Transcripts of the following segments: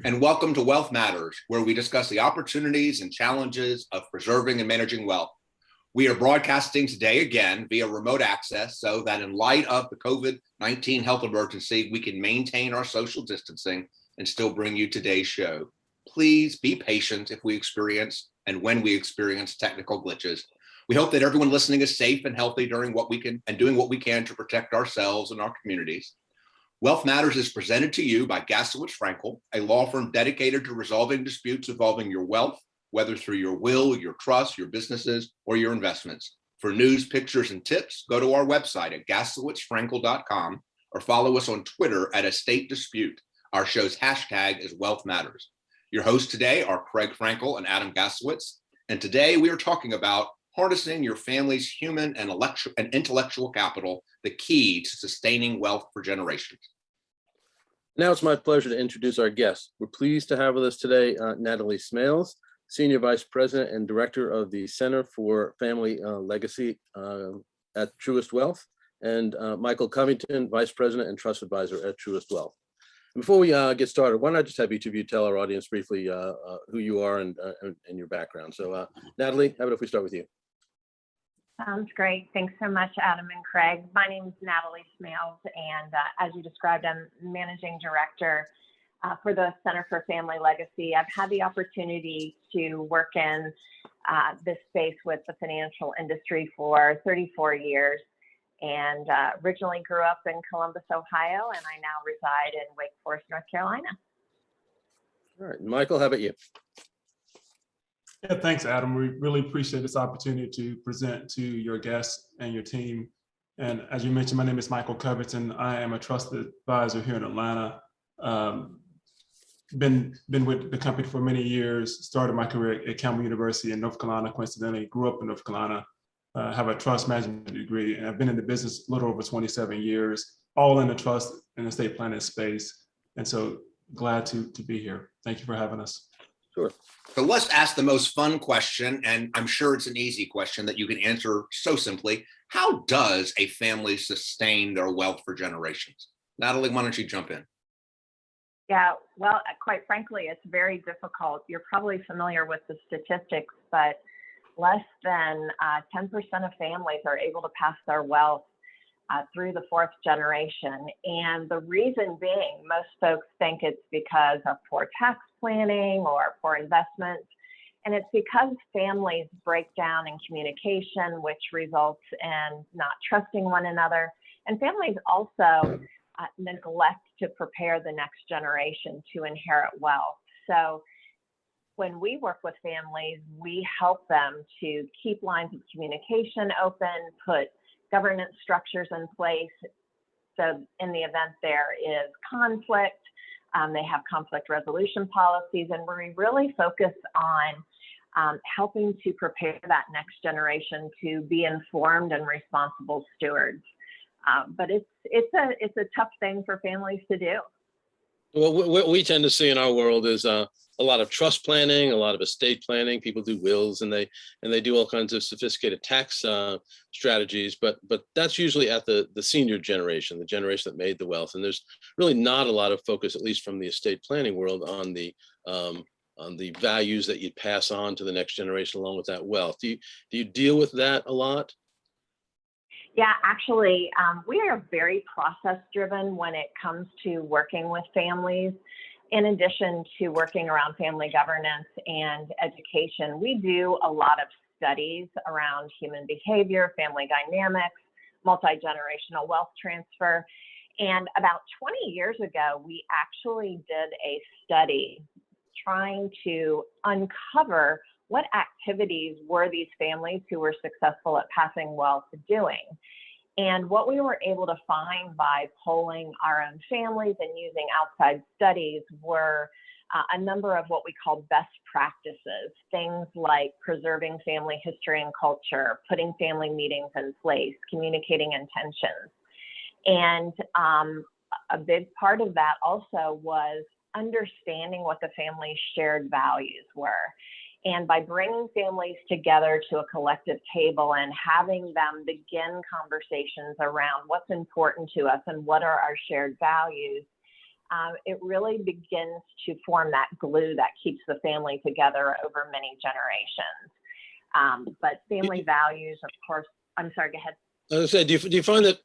and welcome to Wealth Matters, where we discuss the opportunities and challenges of preserving and managing wealth. We are broadcasting today again via remote access so that in light of the COVID-19 health emergency, we can maintain our social distancing and still bring you today's show. Please be patient if we experience and when we experience technical glitches. We hope that everyone listening is safe and healthy during what we can and doing what we can to protect ourselves and our communities. Wealth Matters is presented to you by Gaslowitz Frankel, a law firm dedicated to resolving disputes involving your wealth, whether through your will, your trust, your businesses, or your investments. For news, pictures, and tips, go to our website at gaslowitzfrankel.com or follow us on Twitter at Estate Dispute. Our show's hashtag is Wealth Matters. Your hosts today are Craig Frankel and Adam Gaslowitz, and today we are talking about harnessing your family's human and intellectual capital, the key to sustaining wealth for generations. Now it's my pleasure to introduce our guest. We're pleased to have with us today Natalie Smails, Senior Vice President and Director of the Center for Family Legacy at Truist Wealth, and Michaell Covington, Vice President and Trust Advisor at Truist Wealth. And before we get started, why not just have each of you tell our audience briefly who you are and your background. So Natalie, how about if we start with you? Sounds great. Thanks so much, Adam and Craig. My name is Natalie Smails, and as you described, I'm Managing Director for the Center for Family Legacy. I've had the opportunity to work in this space with the financial industry for 34 years, and originally grew up in Columbus, Ohio, and I now reside in Wake Forest, North Carolina. All right, Michaell, how about you? Yeah, thanks, Adam. We really appreciate this opportunity to present to your guests and your team. And as you mentioned, my name is Michaell Covington. I am a trusted advisor here in Atlanta. Been with the company for many years, started my career at Campbell University in North Carolina, coincidentally, grew up in North Carolina, have a trust management degree, and I've been in the business a little over 27 years, all in the trust and estate planning space. And so glad to be here. Thank you for having us. Sure. So let's ask the most fun question, and I'm sure it's an easy question that you can answer so simply. How does a family sustain their wealth for generations? Natalie, why don't you jump in? Yeah, well, quite frankly, it's very difficult. You're probably familiar with the statistics, but less than 10% of families are able to pass their wealth through the fourth generation. And the reason being, most folks think it's because of poor tax planning or poor investments. And it's because families break down in communication, which results in not trusting one another. And families also neglect to prepare the next generation to inherit wealth. So when we work with families, we help them to keep lines of communication open, put governance structures in place. So in the event there is conflict, they have conflict resolution policies, and we really focus on helping to prepare that next generation to be informed and responsible stewards. But it's a tough thing for families to do. Well, what we tend to see in our world is a lot of trust planning, a lot of estate planning. People do wills and they do all kinds of sophisticated tax strategies, but that's usually at the senior generation, the generation that made the wealth. And there's really not a lot of focus, at least from the estate planning world, on the values that you pass on to the next generation along with that wealth. Do you deal with that a lot? Yeah, actually, we are very process driven when it comes to working with families. In addition to working around family governance and education, we do a lot of studies around human behavior, family dynamics, multi-generational wealth transfer. And about 20 years ago, we actually did a study trying to uncover what activities were these families who were successful at passing wealth doing. And what we were able to find by polling our own families and using outside studies were a number of what we call best practices, things like preserving family history and culture, putting family meetings in place, communicating intentions. And a big part of that also was understanding what the family's shared values were. And by bringing families together to a collective table and having them begin conversations around what's important to us and what are our shared values, it really begins to form that glue that keeps the family together over many generations. But family values, of course, I'm sorry, go ahead. I was gonna say, do you find that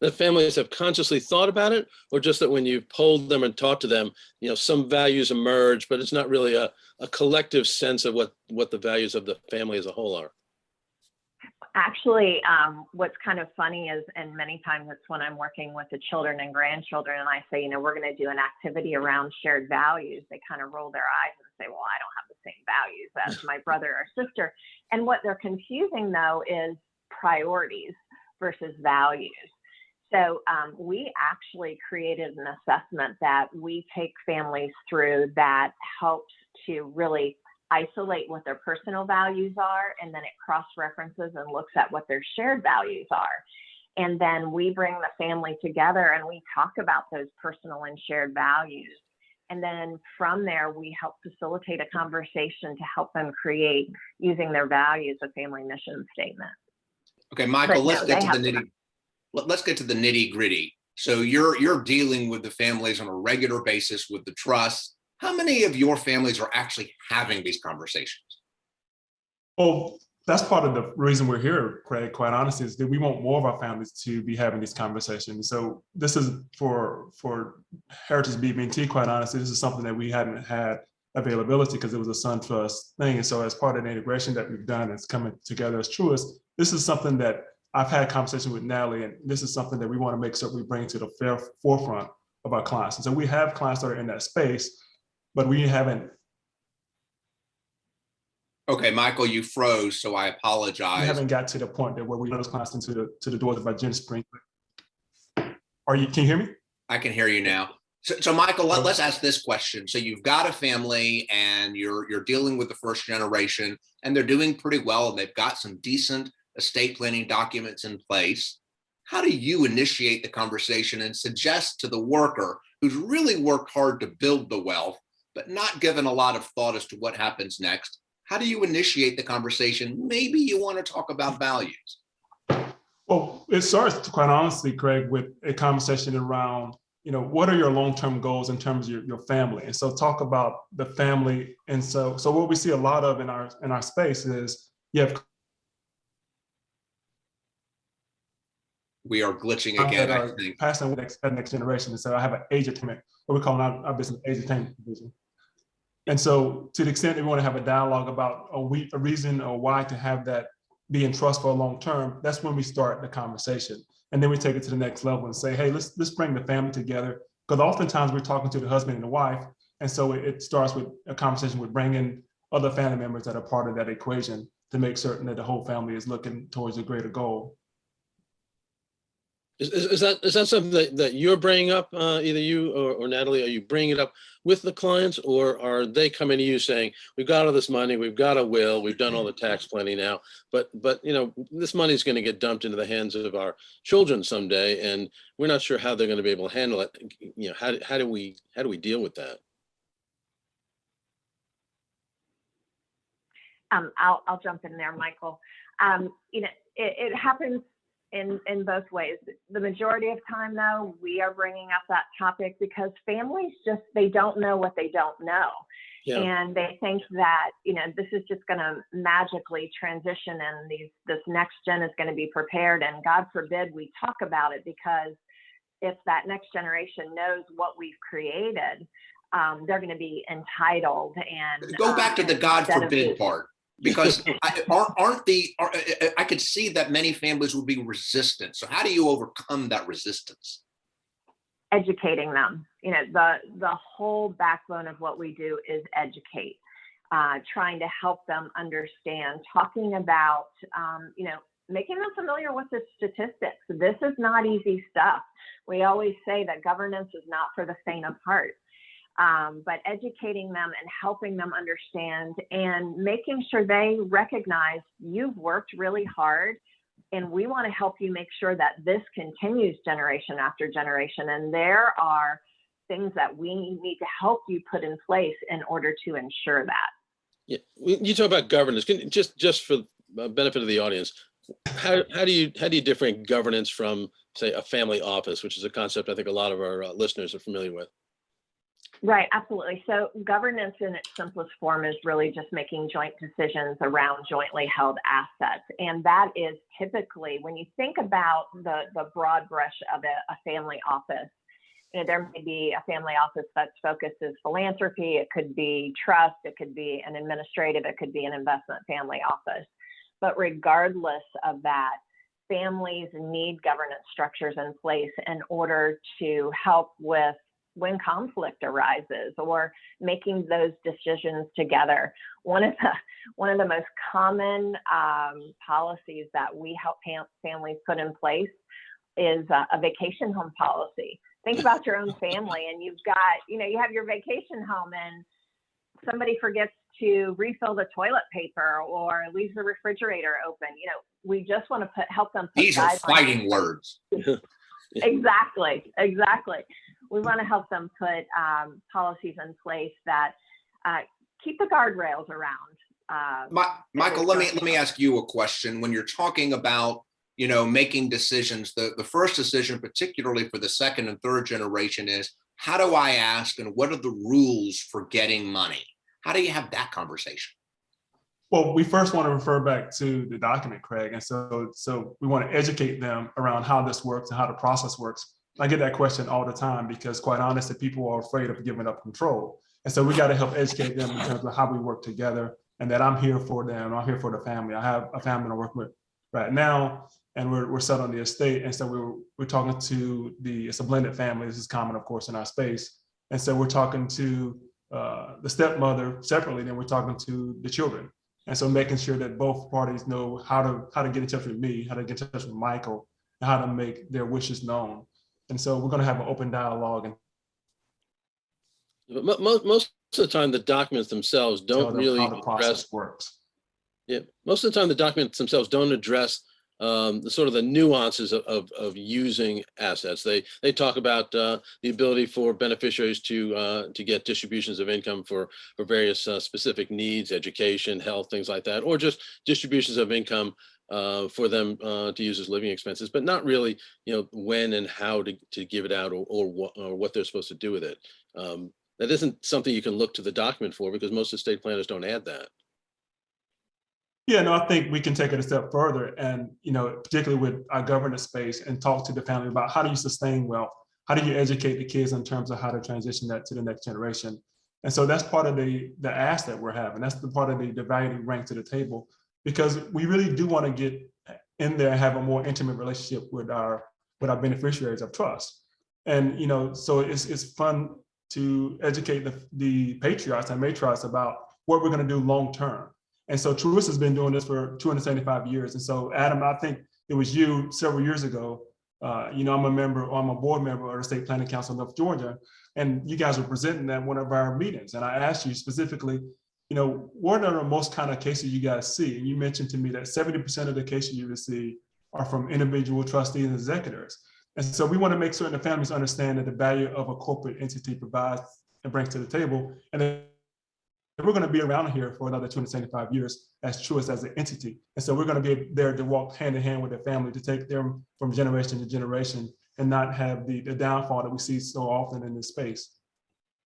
that families have consciously thought about it, or just that when you polled them and talked to them, some values emerge, but it's not really a collective sense of what the values of the family as a whole are? Actually, what's kind of funny is, and many times it's when I'm working with the children and grandchildren and I say, we're going to do an activity around shared values, they kind of roll their eyes and say, well, I don't have the same values as my brother or sister. And what they're confusing though is priorities versus values. So we actually created an assessment that we take families through that helps to really isolate what their personal values are, and then it cross-references and looks at what their shared values are. And then we bring the family together and we talk about those personal and shared values. And then from there, we help facilitate a conversation to help them create, using their values, a family mission statement. Okay, Michaell, let's get to the nitty gritty. So you're dealing with the families on a regular basis with the trust. How many of your families are actually having these conversations? Well, that's part of the reason we're here, Craig, quite honestly, is that we want more of our families to be having these conversations. So this is for Heritage BB&T, quite honestly, this is something that we hadn't had availability because it was a SunTrust thing. And so as part of the integration that we've done, it's coming together as Truist. This is something that I've had conversation with Natalie, and this is something that we want to make sure we bring to the forefront of our clients. And so we have clients that are in that space, but we haven't. Okay, Michaell, you froze, so I apologize. We haven't got to the point where we let those clients into the doors of our Jen Spring. Can you hear me? I can hear you now. So Michaell, let's ask this question. So you've got a family and you're dealing with the first generation and they're doing pretty well and they've got some decent estate planning documents in place. How do you initiate the conversation and suggest to the worker who's really worked hard to build the wealth, but not given a lot of thought as to what happens next? How do you initiate the conversation? Maybe you want to talk about values. Well, it starts, quite honestly, Craig, with a conversation around, what are your long-term goals in terms of your family? And so talk about the family. And so what we see a lot of in our space is you have. We are glitching again, I think. Passing with the next generation. And so I have an age attainment, what we call our business age attainment division. And so to the extent that we want to have a dialogue about a reason or why to have that be in trust for a long term, that's when we start the conversation. And then we take it to the next level and say, hey, let's bring the family together. Because oftentimes we're talking to the husband and the wife. And so it starts with a conversation with bringing other family members that are part of that equation to make certain that the whole family is looking towards a greater goal. Is that something that you're bringing up, either you or Natalie? Are you bringing it up with the clients, or are they coming to you saying, we've got all this money, we've got a will, we've done all the tax planning now, but this money is going to get dumped into the hands of our children someday, and we're not sure how they're going to be able to handle it. How do we deal with that? I'll jump in there, Michaell. It happens in both ways. The majority of time, though, we are bringing up that topic because families they don't know what they don't know. Yeah. And they think that, this is just going to magically transition and this next gen is going to be prepared. And God forbid we talk about it, because if that next generation knows what we've created, they're going to be entitled. And go back to the God forbid part. Because I could see that many families would be resistant. So how do you overcome that resistance? Educating them. The whole backbone of what we do is educate, trying to help them understand, talking about, making them familiar with the statistics. This is not easy stuff. We always say that governance is not for the faint of heart. But educating them and helping them understand and making sure they recognize you've worked really hard and we want to help you make sure that this continues generation after generation. And there are things that we need to help you put in place in order to ensure that. Yeah, you talk about governance. Just for the benefit of the audience, how do you differentiate governance from, say, a family office, which is a concept I think a lot of our listeners are familiar with? Right, absolutely. So governance in its simplest form is really just making joint decisions around jointly held assets. And that is typically, when you think about the broad brush of a family office, there may be a family office that's focused as philanthropy, it could be trust, it could be an administrative, it could be an investment family office. But regardless of that, families need governance structures in place in order to help with when conflict arises or making those decisions together. One of the most common policies that we help families put in place is a vacation home policy. Think about your own family, and you've got, you have your vacation home and somebody forgets to refill the toilet paper or leaves the refrigerator open. We just want to help them. These are fighting words. Exactly. We want to help them put policies in place that keep the guardrails around. Michaell, let me ask you a question. When you're talking about, making decisions, the first decision, particularly for the second and third generation, is how do I ask and what are the rules for getting money? How do you have that conversation? Well, we first want to refer back to the document, Craig. And so we want to educate them around how this works and how the process works. I get that question all the time because, quite honestly, people are afraid of giving up control. And so we got to help educate them in terms of how we work together and that I'm here for them. I'm here for the family. I have a family I'm working with right now, and we're set on the estate. And so we're talking to it's a blended family. This is common, of course, in our space. And so we're talking to the stepmother separately, then we're talking to the children. And so making sure that both parties know how to get in touch with me, how to get in touch with Michaell, and how to make their wishes known. And so we're going to have an open dialogue. But most of the time, the documents themselves don't really how the process works. Yeah, most of the time, the documents themselves don't address the sort of the nuances of using assets. They talk about the ability for beneficiaries to get distributions of income for various specific needs, education, health, things like that, or just distributions of income for them to use as living expenses, but not really, when and how to give it out or what they're supposed to do with it. That isn't something you can look to the document for because most estate planners don't add that. Yeah, no, I think we can take it a step further and, particularly with our governance space, and talk to the family about how do you sustain wealth? How do you educate the kids in terms of how to transition that to the next generation? And so that's part of the ask that we're having. That's the part of the value we bring to the table, because we really do want to get in there and have a more intimate relationship with our beneficiaries of trust. And, so it's fun to educate the patriarchs and matriarchs about what we're going to do long term. And so Truist has been doing this for 275 years. And so, Adam, I think it was you several years ago. I'm a board member of the State Planning Council of North Georgia, and you guys were presenting at one of our meetings. And I asked you specifically, what are the most kind of cases you guys see? And you mentioned to me that 70% of the cases you receive are from individual trustees and executors. And so we want to make certain the families understand that the value of a corporate entity provides and brings to the table. And then we're going to be around here for another 275 years as Truist as an entity. And so we're going to be there to walk hand in hand with their family, to take them from generation to generation and not have the downfall that we see so often in this space.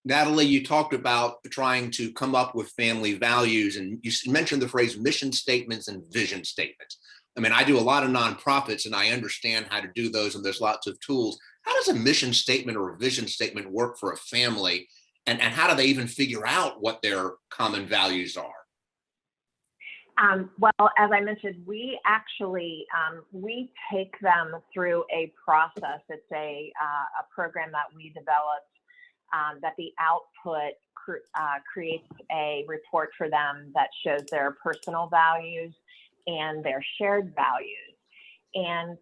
Natalie, you talked about trying to come up with family values, and you mentioned the phrase mission statements and vision statements. I mean, I do a lot of nonprofits and I understand how to do those, and there's lots of tools. How does a mission statement or a vision statement work for a family? And how do they even figure out what their common values are? Well, as I mentioned, we actually, we take them through a process. It's a program that we developed that the output creates a report for them that shows their personal values and their shared values. And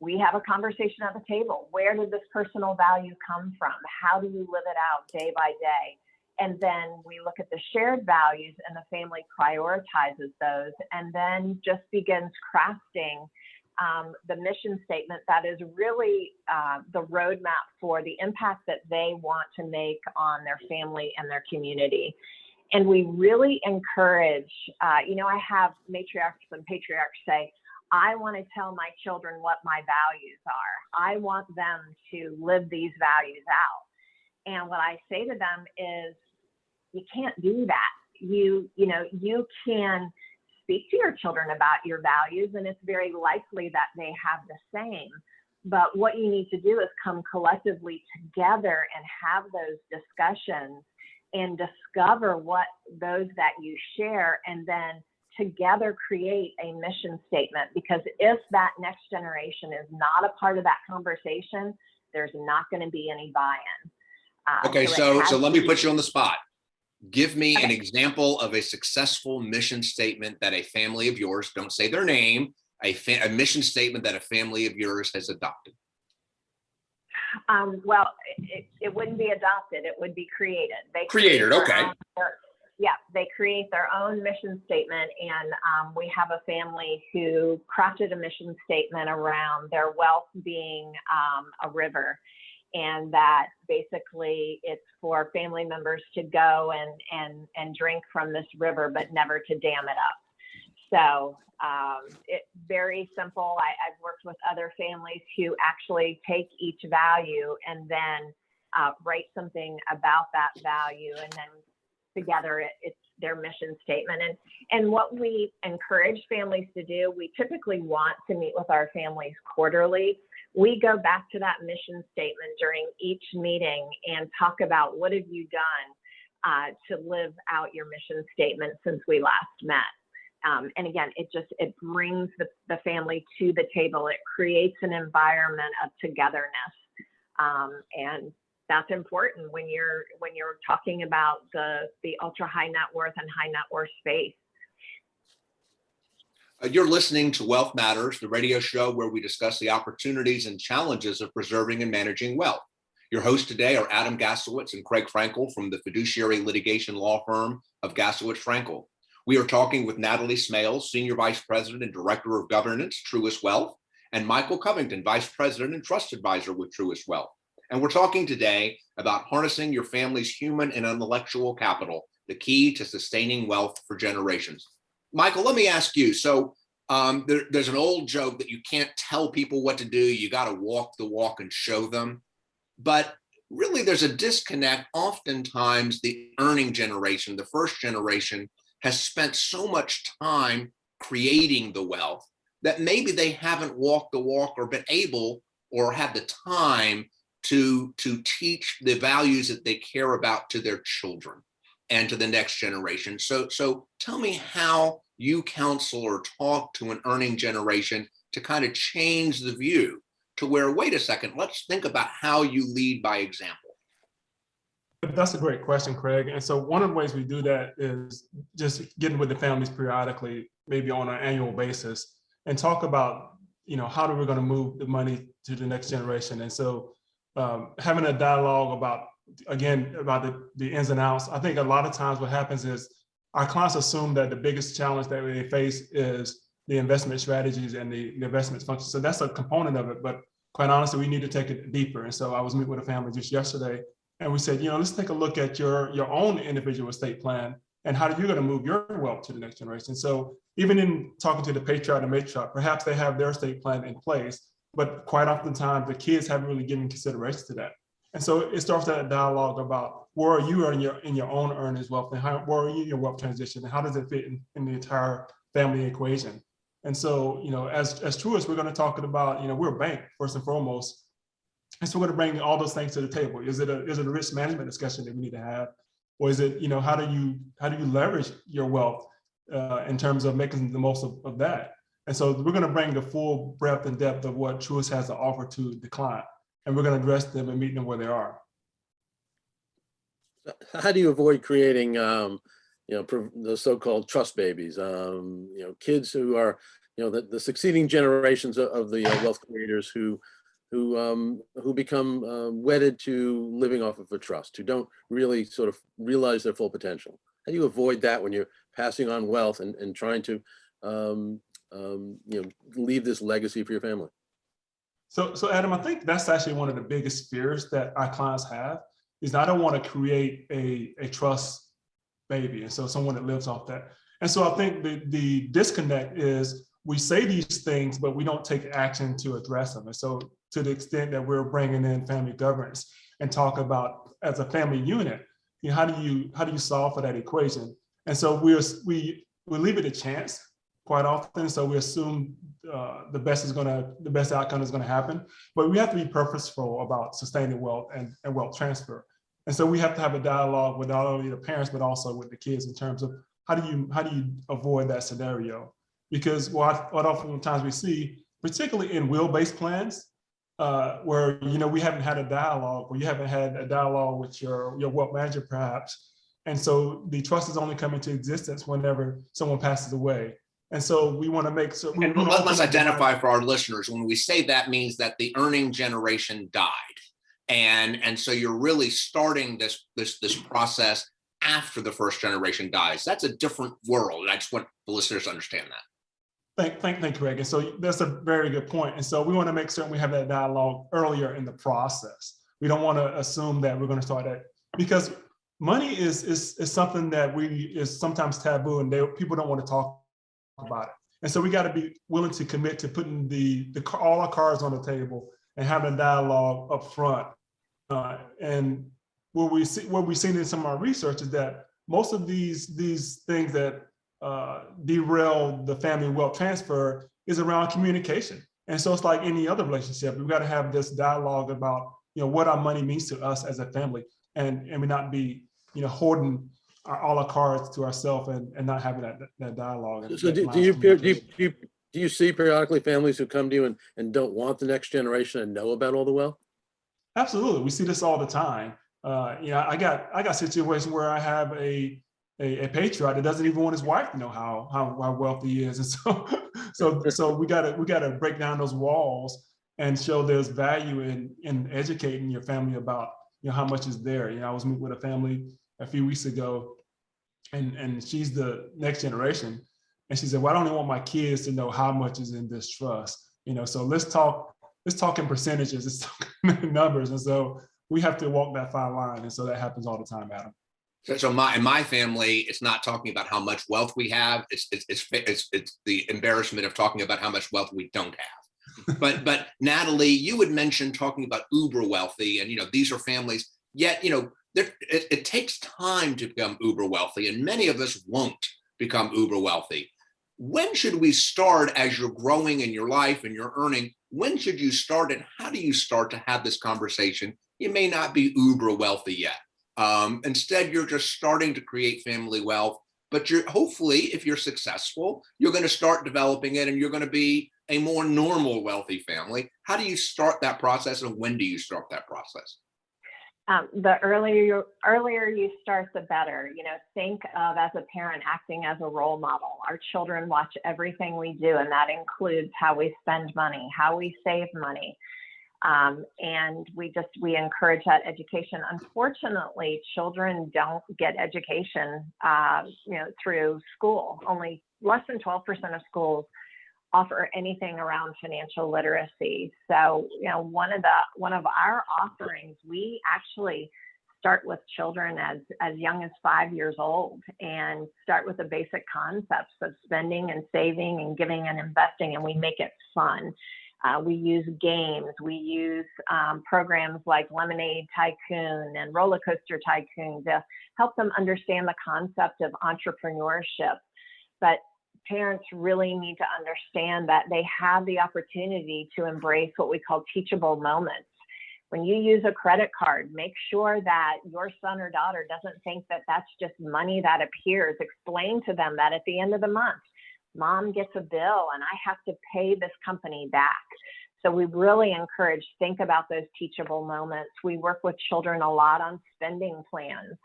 we have a conversation at the table. Where did this personal value come from? How do you live it out day by day? And then we look at the shared values, and the family prioritizes those and then just begins crafting the mission statement that is really the roadmap for the impact that they want to make on their family and their community. And we really encourage, I have matriarchs and patriarchs say, I want to tell my children what my values are. I want them to live these values out. And what I say to them is, you can't do that. You can speak to your children about your values, and it's very likely that they have the same. But what you need to do is come collectively together and have those discussions and discover what those that you share, and then together create a mission statement. Because if that next generation is not a part of that conversation, there's not going to be any buy-in. Okay, so let me put you on the spot. Give me an Okay. example of a successful mission statement that a family of yours, don't say their name, a mission statement that a family of yours has adopted. Well, it wouldn't be adopted, it would be created. They Created, okay. They create their own mission statement, and we have a family who crafted a mission statement around their wealth being a river, and that basically it's for family members to go and drink from this river, but never to dam it up. So it's very simple. I've worked with other families who actually take each value and then write something about that value, and then together it's their mission statement. And what we encourage families to do, we typically want to meet with our families quarterly. We go back to that mission statement during each meeting and talk about, what have you done to live out your mission statement since we last met. And again, it brings the family to the table. It creates an environment of togetherness. And that's important when you're talking about the ultra high net worth and high net worth space. You're listening to Wealth Matters, the radio show where we discuss the opportunities and challenges of preserving and managing wealth. Your hosts today are Adam Gaslowitz and Craig Frankel from the fiduciary litigation law firm of Gaslowitz Frankel. We are talking with Natalie Smails, Senior Vice President and Director of Governance, Truist Wealth, and Michaell Covington, Vice President and Trust Advisor with Truist Wealth. And we're talking today about harnessing your family's human and intellectual capital, the key to sustaining wealth for generations. Michaell, let me ask you, so there's an old joke that you can't tell people what to do, you got to walk the walk and show them. But really there's a disconnect. Oftentimes the earning generation, the first generation, has spent so much time creating the wealth that maybe they haven't walked the walk or been able or had the time to teach the values that they care about to their children and to the next generation. So tell me how you counsel or talk to an earning generation to kind of change the view to where, wait a second, let's think about how you lead by example. That's a great question, Craig. And so one of the ways we do that is just getting with the families periodically, maybe on an annual basis, and talk about, how are we going to move the money to the next generation. And so having a dialogue about the ins and outs. I think a lot of times what happens is our clients assume that the biggest challenge that they face is the investment strategies and the investment function. So that's a component of it, but quite honestly, we need to take it deeper. And so I was meeting with a family just yesterday, and we said, let's take a look at your own individual estate plan and how are you going to move your wealth to the next generation. So even in talking to the patriarch and matriarch, perhaps they have their estate plan in place, but quite oftentimes the kids haven't really given consideration to that. And so it starts that dialogue about where are you in your own earnings wealth, and where are you in your wealth transition, and how does it fit in the entire family equation. And so, as Truist, we're going to talk about, we're a bank first and foremost. And so we're going to bring all those things to the table. Is it a risk management discussion that we need to have? Or is it, how do you leverage your wealth in terms of making the most of that? And so we're going to bring the full breadth and depth of what Truist has to offer to the client. And we're going to address them and meet them where they are. How do you avoid creating, the so-called trust babies? Kids who are, the succeeding generations of the wealth creators who become wedded to living off of a trust, who don't really sort of realize their full potential. How do you avoid that when you're passing on wealth and trying to, leave this legacy for your family? So Adam, I think that's actually one of the biggest fears that our clients have, is I don't want to create a trust baby. And so someone that lives off that. And so I think the disconnect is we say these things, but we don't take action to address them. And so to the extent that we're bringing in family governance and talk about as a family unit, how do you solve for that equation? And so we leave it a chance quite often. So we assume the best outcome is gonna happen, but we have to be purposeful about sustaining wealth and wealth transfer. And so we have to have a dialogue with not only the parents, but also with the kids in terms of how do you avoid that scenario? Because what oftentimes we see, particularly in will-based plans, where we haven't had a dialogue, or you haven't had a dialogue with your wealth manager perhaps, and so the trust is only coming into existence whenever someone passes away. And so we want to make sure. Let's identify for our listeners, when we say that means that the earning generation died, and so you're really starting this process after the first generation dies. That's a different world, and I just want the listeners to understand that. Thank you, Greg. And so that's a very good point. And so we want to make certain we have that dialogue earlier in the process. We don't want to assume that we're going to start that, because money is something that is sometimes taboo, and people don't want to talk about it. And so we got to be willing to commit to putting all our cards on the table and having a dialogue up front. And what we've seen in some of our research is that most of these things that derail the family wealth transfer is around communication. And so it's like any other relationship. We've got to have this dialogue about what our money means to us as a family, and we not be hoarding all our cards to ourselves and not having that dialogue. So do you see periodically families who come to you and don't want the next generation and know about all the wealth? Absolutely, we see this all the time. I got situations where I have a patriarch that doesn't even want his wife to know how wealthy he is, and so we gotta break down those walls and show there's value in educating your family about how much is there. I was meeting with a family a few weeks ago, and she's the next generation, and she said, "Well, I don't even want my kids to know how much is in this trust." So let's talk in percentages, let's talk in numbers, and so we have to walk that fine line, and so that happens all the time, Adam. So in my family, it's not talking about how much wealth we have. It's the embarrassment of talking about how much wealth we don't have. But Natalie, you had mentioned talking about uber wealthy, and these are families. Yet it takes time to become uber wealthy, and many of us won't become uber wealthy. When should we start as you're growing in your life and you're earning? When should you start, and how do you start to have this conversation? You may not be uber wealthy yet. Instead, you're just starting to create family wealth, but hopefully, if you're successful, you're going to start developing it, and you're going to be a more normal wealthy family. How do you start that process, and when do you start that process? The earlier you start, the better. Think of, as a parent, acting as a role model. Our children watch everything we do, and that includes how we spend money, how we save money. And we encourage that education. Unfortunately, children don't get education, through school. Only less than 12% of schools offer anything around financial literacy. So, one of our offerings, we actually start with children as young as 5 years old, and start with the basic concepts of spending and saving and giving and investing, and we make it fun. We use games. We use programs like Lemonade Tycoon and Roller Coaster Tycoon to help them understand the concept of entrepreneurship. But parents really need to understand that they have the opportunity to embrace what we call teachable moments. When you use a credit card, make sure that your son or daughter doesn't think that that's just money that appears. Explain to them that at the end of the month, Mom gets a bill and I have to pay this company back. So we really encourage, think about those teachable moments. We work with children a lot on spending plans.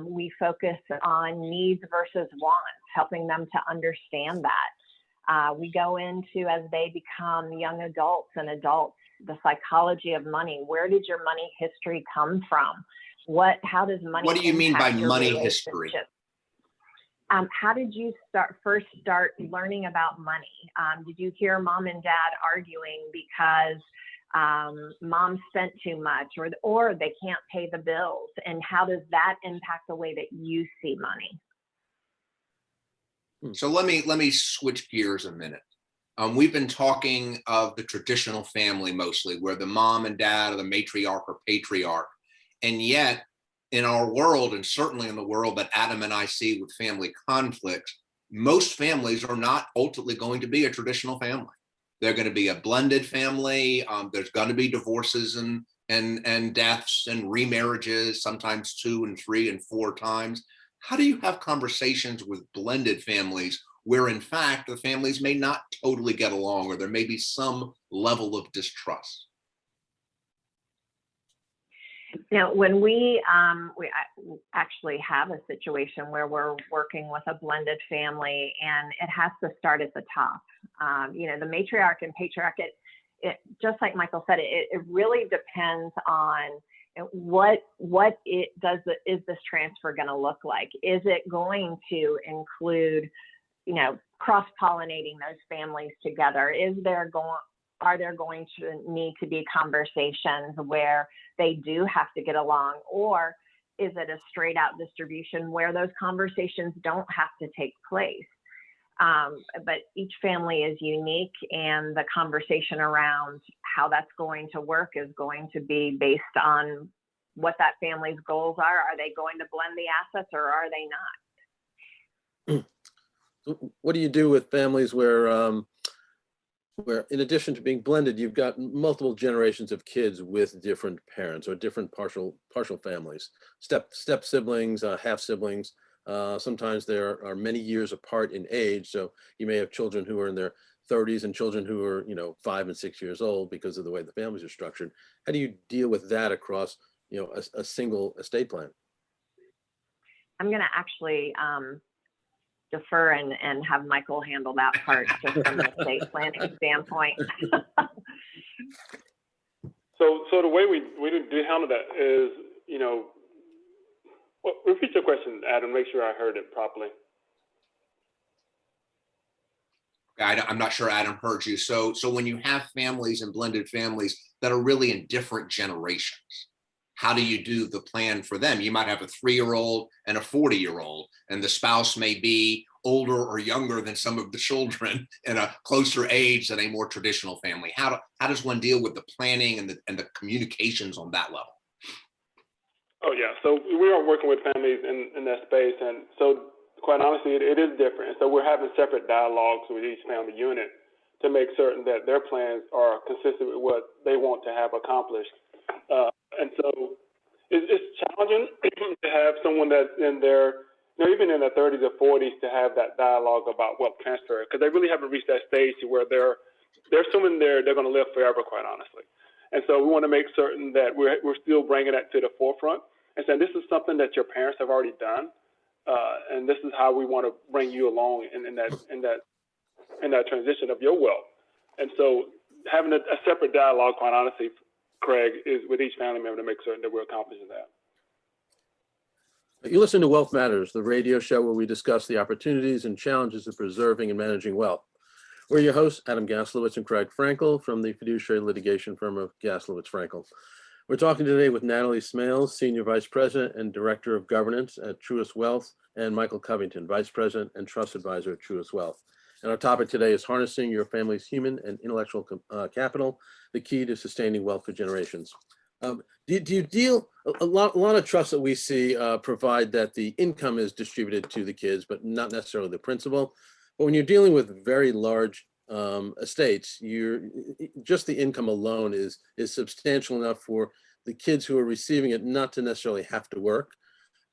We focus on needs versus wants, helping them to understand that. We go into, as they become young adults and adults, the psychology of money. Where did your money history come from? How does money? What do you mean by money history? How did you first start learning about money? Did you hear mom and dad arguing because mom spent too much, or they can't pay the bills? And how does that impact the way that you see money? So let me switch gears a minute. We've been talking of the traditional family mostly, where the mom and dad are the matriarch or patriarch. And yet, in our world, and certainly in the world that Adam and I see with family conflicts, most families are not ultimately going to be a traditional family. They're going to be a blended family. There's going to be divorces and deaths and remarriages, sometimes 2 and 3 and 4 times. How do you have conversations with blended families where, in fact, the families may not totally get along, or there may be some level of distrust? Now, when we actually have a situation where we're working with a blended family, and it has to start at the top. The matriarch and patriarch, it just like Michael said, it really depends on is this transfer going to look like? Is it going to include, cross-pollinating those families together? Are there going to need to be conversations where they do have to get along, or is it a straight out distribution where those conversations don't have to take place? But each family is unique, and the conversation around how that's going to work is going to be based on what that family's goals are. Are they going to blend the assets, or are they not? What do you do with families where in addition to being blended, you've got multiple generations of kids with different parents or different partial families, step siblings, half siblings? Sometimes there are many years apart in age. So you may have children who are in their 30s and children who are, 5 and 6 years old because of the way the families are structured. How do you deal with that across, a single estate plan? I'm going to actually defer and have Michaell handle that part just from an estate planning standpoint. So the way we do handle that is, repeat your question, Adam, make sure I heard it properly. I'm not sure Adam heard you. So when you have families and blended families that are really in different generations, how do you do the plan for them? You might have a 3-year-old and a 40-year-old, and the spouse may be older or younger than some of the children in a closer age than a more traditional family. How does one deal with the planning and the communications on that level? Oh yeah, so we are working with families in that space, and so quite honestly, it is different. So we're having separate dialogues with each family unit to make certain that their plans are consistent with what they want to have accomplished. And so it's challenging to have someone that's in their, even in their 30s or 40s, to have that dialogue about wealth transfer, because they really haven't reached that stage where they're assuming they're going to live forever, quite honestly. And so we want to make certain that we're still bringing that to the forefront and saying this is something that your parents have already done, and this is how we want to bring you along in that transition of your wealth. And so having a separate dialogue, quite honestly, Craig, is with each family member to make certain that we're accomplishing that. You listen to Wealth Matters, the radio show where we discuss the opportunities and challenges of preserving and managing wealth. We're your hosts, Adam Gaslowitz and Craig Frankel from the fiduciary litigation firm of Gaslowitz Frankel. We're talking today with Natalie Smails, Senior Vice President and Director of Governance at Truist Wealth, and Michaell Covington, Vice President and Trust Advisor at Truist Wealth. And our topic today is harnessing your family's human and intellectual capital, the key to sustaining wealth for generations. Do you deal, a lot of trusts that we see provide that the income is distributed to the kids, but not necessarily the principal. But when you're dealing with very large estates, just the income alone is substantial enough for the kids who are receiving it not to necessarily have to work.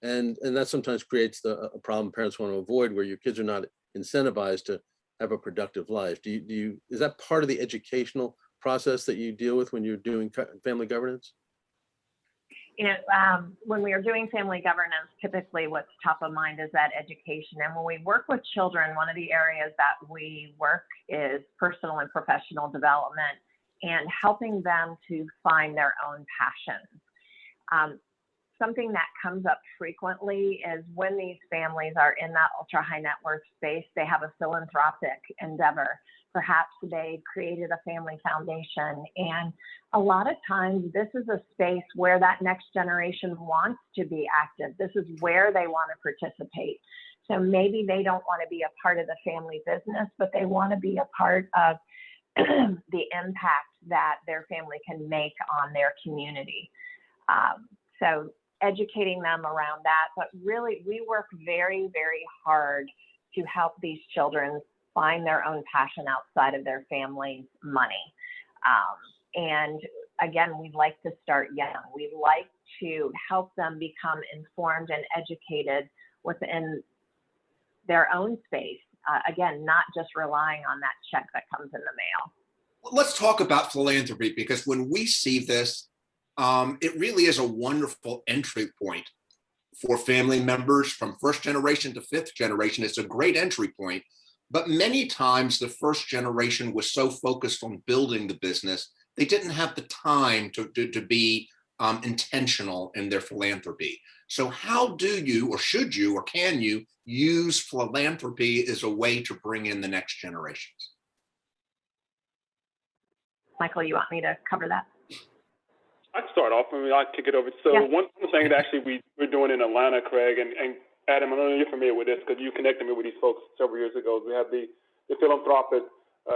And that sometimes creates a problem parents want to avoid, where your kids are not incentivized to have a productive life. Is that part of the educational process that you deal with when you're doing family governance? When we are doing family governance, typically what's top of mind is that education. And when we work with children, one of the areas that we work is personal and professional development and helping them to find their own passions. Something that comes up frequently is when these families are in that ultra high net worth space, they have a philanthropic endeavor. Perhaps they created a family foundation. And a lot of times this is a space where that next generation wants to be active. This is where they want to participate. So maybe they don't want to be a part of the family business, but they want to be a part of the impact that their family can make on their community. So educating them around that, but really we work very, very hard to help these children find their own passion outside of their family's money. And again, we like to start young. We like to help them become informed and educated within their own space. Again, not just relying on that check that comes in the mail. Let's talk about philanthropy, because when we see this, it really is a wonderful entry point for family members from first generation to fifth generation. It's a great entry point, but many times the first generation was so focused on building the business, they didn't have the time to be intentional in their philanthropy. So how do you, or should you, or can you use philanthropy as a way to bring in the next generations? Michaell, you want me to cover that? I can start off. I'll kick it over. So one thing that actually we're doing in Atlanta, Craig, and Adam, I know you're familiar with this because you connected me with these folks several years ago. We have the Philanthropic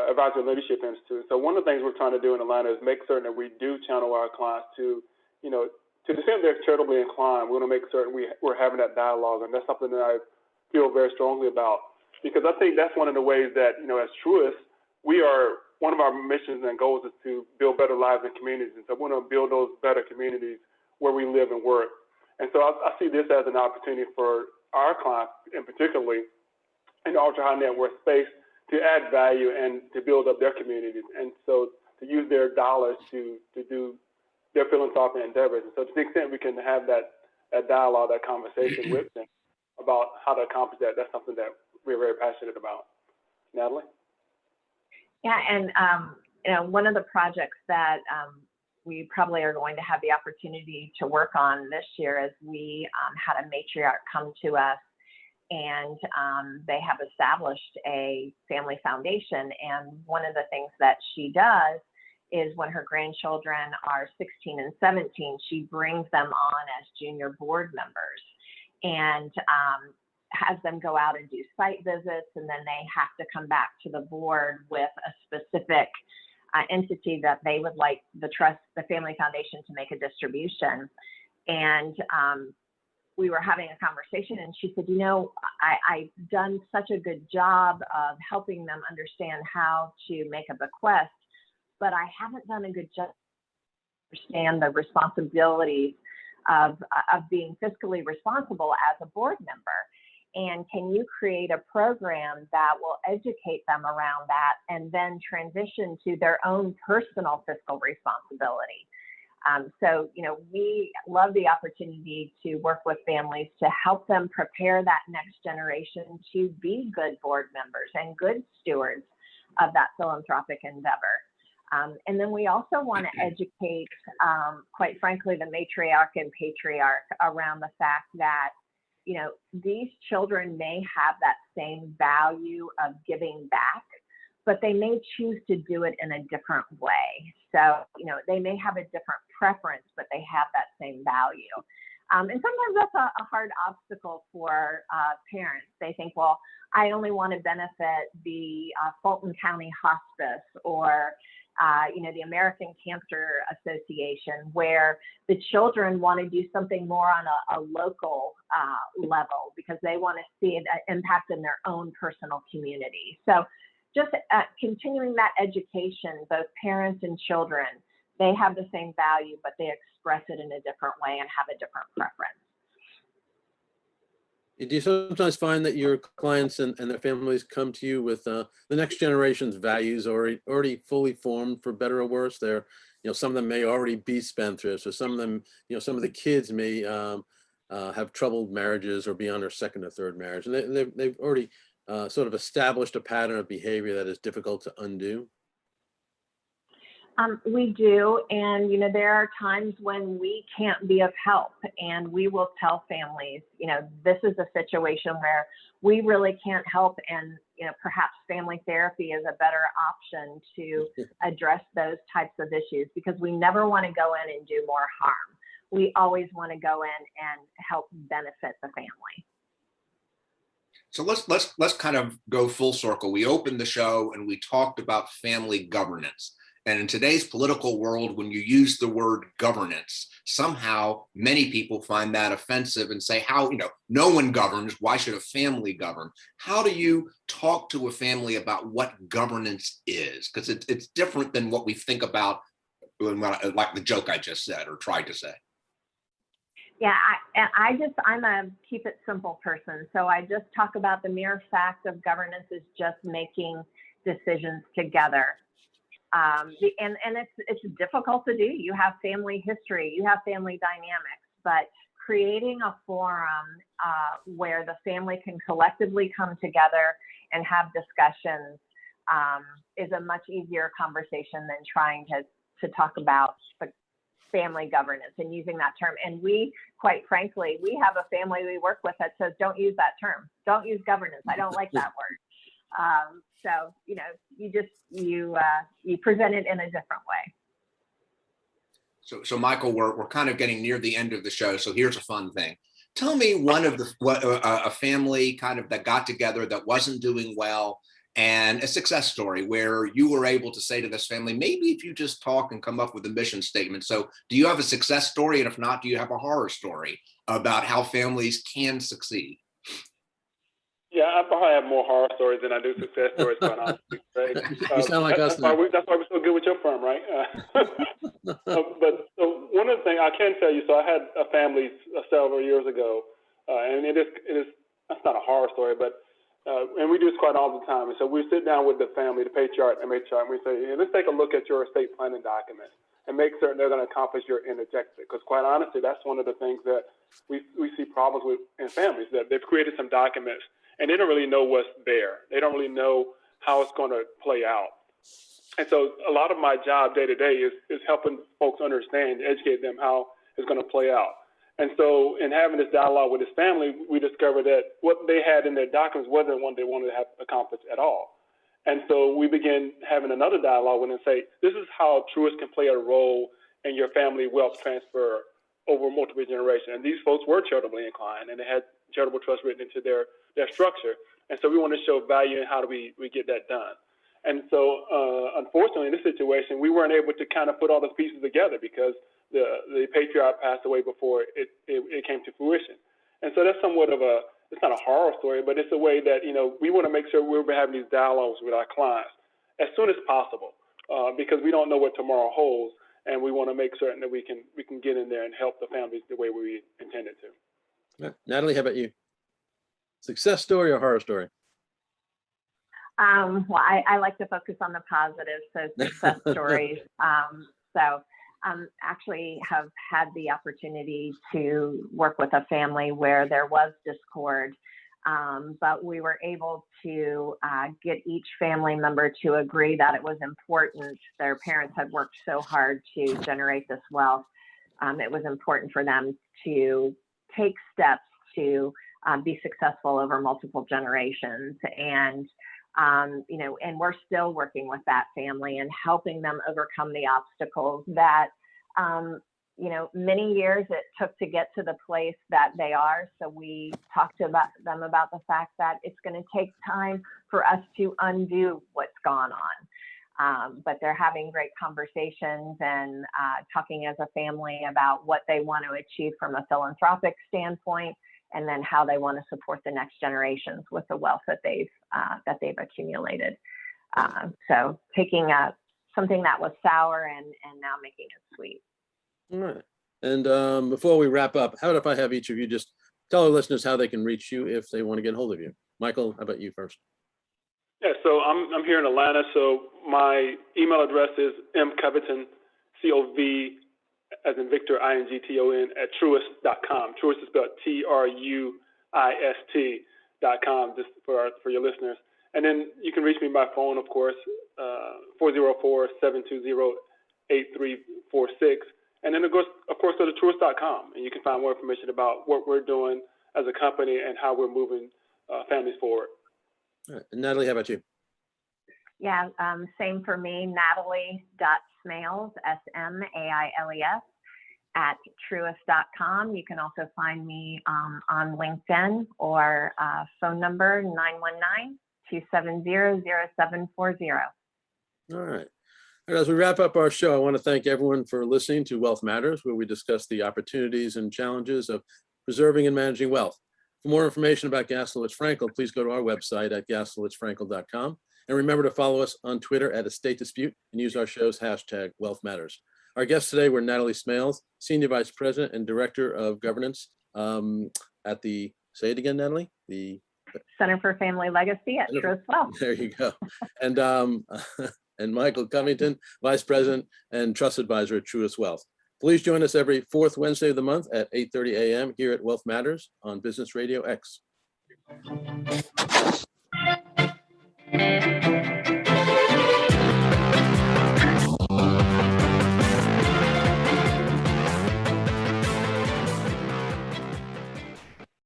Advisory Leadership Institute. So one of the things we're trying to do in Atlanta is make certain that we do channel our clients to, to the extent they're charitably inclined. We want to make certain we're having that dialogue, and that's something that I feel very strongly about, because I think that's one of the ways that, as Truist, one of our missions and goals is to build better lives in communities. And so we want to build those better communities where we live and work. And so I see this as an opportunity for our clients, and particularly in the ultra high net worth space, to add value and to build up their communities. And so to use their dollars to do their philanthropic endeavors. And so to the extent we can have that dialogue, that conversation with them about how to accomplish that, that's something that we're very passionate about. Natalie? Yeah, and one of the projects that we probably are going to have the opportunity to work on this year is we had a matriarch come to us, and they have established a family foundation. And one of the things that she does is when her grandchildren are 16 and 17, she brings them on as junior board members and has them go out and do site visits, and then they have to come back to the board with a specific entity that they would like the family foundation to make a distribution. And we were having a conversation, and she said, I've done such a good job of helping them understand how to make a bequest, but I haven't done a good job to understand the responsibilities of being fiscally responsible as a board member. And can you create a program that will educate them around that and then transition to their own personal fiscal responsibility? So, we love the opportunity to work with families to help them prepare that next generation to be good board members and good stewards of that philanthropic endeavor. And then we also want to educate, quite frankly, the matriarch and patriarch around the fact that these children may have that same value of giving back, but they may choose to do it in a different way. So, they may have a different preference, but they have that same value. And sometimes that's a hard obstacle for parents. They think, well, I only want to benefit the Fulton County Hospice or the American Cancer Association, where the children want to do something more on a local level because they want to see an impact in their own personal community. So just continuing that education, both parents and children, they have the same value, but they express it in a different way and have a different preference. Do you sometimes find that your clients and their families come to you with the next generation's values already fully formed, for better or worse? They're, some of them may already be spendthrifts, or some of them, some of the kids may have troubled marriages or be on their second or third marriage, and they've already sort of established a pattern of behavior that is difficult to undo. We do, and there are times when we can't be of help, and we will tell families, this is a situation where we really can't help, and perhaps family therapy is a better option to address those types of issues, because we never want to go in and do more harm. We always want to go in and help benefit the family. So let's kind of go full circle. We opened the show and we talked about family governance. And in today's political world, when you use the word governance, somehow many people find that offensive and say, how, no one governs, why should a family govern? How do you talk to a family about what governance is? Because it's different than what we think about, like the joke I just said or tried to say. Yeah, I'm a keep it simple person. So I just talk about the mere fact of governance is just making decisions together. And it's difficult to do. You have family history, you have family dynamics, but creating a forum where the family can collectively come together and have discussions is a much easier conversation than trying to talk about the family governance and using that term. And we, quite frankly, we have a family we work with that says, don't use that term. Don't use governance. I don't like that word. So, you present it in a different way. So Michaell, we're kind of getting near the end of the show. So here's a fun thing. Tell me a family kind of that got together that wasn't doing well, and a success story where you were able to say to this family, maybe if you just talk and come up with a mission statement. So do you have a success story? And if not, do you have a horror story about how families can succeed? Yeah, I probably have more horror stories than I do success stories, quite honestly. Right? You sound like us now. That's why we're so good with your firm, right? But so one of the things I can tell you, so I had a family several years ago, and it is that's not a horror story, but and we do this quite all the time. And so we sit down with the family, the patriarch and matriarch, and we say, hey, let's take a look at your estate planning documents and make certain they're going to accomplish your end objective. Because quite honestly, that's one of the things that we see problems with in families, that they've created some documents and they don't really know what's there. They don't really know how it's going to play out. And so a lot of my job day to day is helping folks understand, educate them how it's going to play out. And so in having this dialogue with his family, we discovered that what they had in their documents wasn't what they wanted to have accomplished at all. And so we began having another dialogue with them and say, this is how Truist can play a role in your family wealth transfer over multiple generations. And these folks were charitably inclined, and they had charitable trust written into their structure. And so we want to show value in how do we get that done. And so unfortunately, in this situation, we weren't able to kind of put all those pieces together because the patriarch passed away before it came to fruition. And so that's somewhat of it's not a horror story, but it's a way that, we want to make sure we're having these dialogues with our clients as soon as possible because we don't know what tomorrow holds. And we want to make certain that we can get in there and help the families the way we intended to. Yeah. Natalie, how about you? Success story or horror story? Well, I like to focus on the positive, so success stories. Actually have had the opportunity to work with a family where there was discord, but we were able to get each family member to agree that it was important. Their parents had worked so hard to generate this wealth. It was important for them to take steps to be successful over multiple generations. And and we're still working with that family and helping them overcome the obstacles that, many years it took to get to the place that they are. So we talked to them about the fact that it's going to take time for us to undo what's gone on. But they're having great conversations and talking as a family about what they want to achieve from a philanthropic standpoint, and then how they want to support the next generations with the wealth that they've accumulated. So taking something that was sour and now making it sweet. All right. And before we wrap up, how about if I have each of you just tell our listeners how they can reach you if they want to get a hold of you? Michaell, how about you first? Yeah, so I'm here in Atlanta. So my email address is mcovington, COV, as in Victor, INGTON, at Truist.com. Truist is spelled TRUIST.com, just for your listeners. And then you can reach me by phone, of course, 404-720-8346. And then, of course, go to Truist.com, and you can find more information about what we're doing as a company and how we're moving families forward. All right. And Natalie, how about you? Yeah, same for me, Natalie.Smails, SMAILES, at Truist.com. You can also find me on LinkedIn or phone number 919-270-0740. All right. And as we wrap up our show, I want to thank everyone for listening to Wealth Matters, where we discuss the opportunities and challenges of preserving and managing wealth. For more information about Gaslowitz Frankel, please go to our website at gaslowitzfrankel.com. And remember to follow us on Twitter at Estate Dispute and use our show's hashtag Wealth Matters. Our guests today were Natalie Smails, Senior Vice President and Director of Governance at the, say it again, Natalie? The Center for Family Legacy at Truist Wealth. There you go. And and Michaell Covington, Vice President and Trust Advisor at Truist Wealth. Please join us every fourth Wednesday of the month at 8:30 a.m. here at Wealth Matters on Business Radio X.